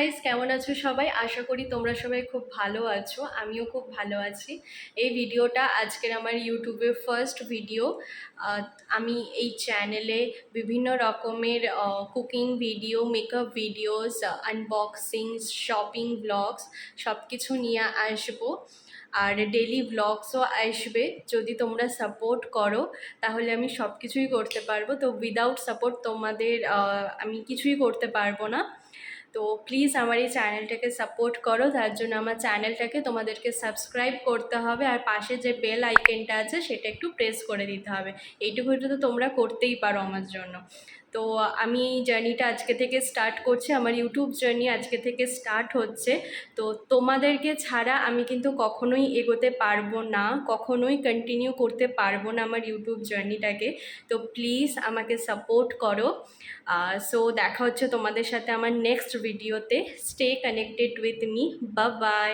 Guys, কেমন আছো সবাই? আশা করি তোমরা সবাই খুব ভালো আছো। আমিও খুব ভালো আছি। এই ভিডিওটা আজকের আমার ইউটিউবের ফার্স্ট ভিডিও। আমি এই চ্যানেলে বিভিন্ন রকমের cooking video, makeup videos, unboxing, shopping blogs সব কিছু নিয়ে আসবো। আর ডেলি ব্লগসও আসবে। যদি তোমরা সাপোর্ট করো তাহলে আমি সব কিছুই করতে পারবো। তো উইদাউট সাপোর্ট তোমাদের আমি কিছুই করতে পারবো না। তো প্লিজ আমার এই চ্যানেলটাকে সাপোর্ট করো। তার জন্য আমার চ্যানেলটাকে তোমাদেরকে সাবস্ক্রাইব করতে হবে, আর পাশে যে বেল আইকনটা আছে সেটা একটু প্রেস করে দিতে হবে। এইটুকু তো তোমরা করতেই পারো আমার জন্য। তো আমি এই জার্নিটা আজকে থেকে স্টার্ট করছি, আমার ইউটিউব জার্নি আজকে থেকে স্টার্ট হচ্ছে। তো তোমাদেরকে ছাড়া আমি কিন্তু কখনোই এগোতে পারবো না, কখনোই কন্টিনিউ করতে পারবো না আমার ইউটিউব জার্নিটাকে। তো প্লিজ আমাকে সাপোর্ট করো। সো দেখা হচ্ছে তোমাদের সাথে আমার নেক্সট ভিডিওতে। Stay connected with me. Bye bye.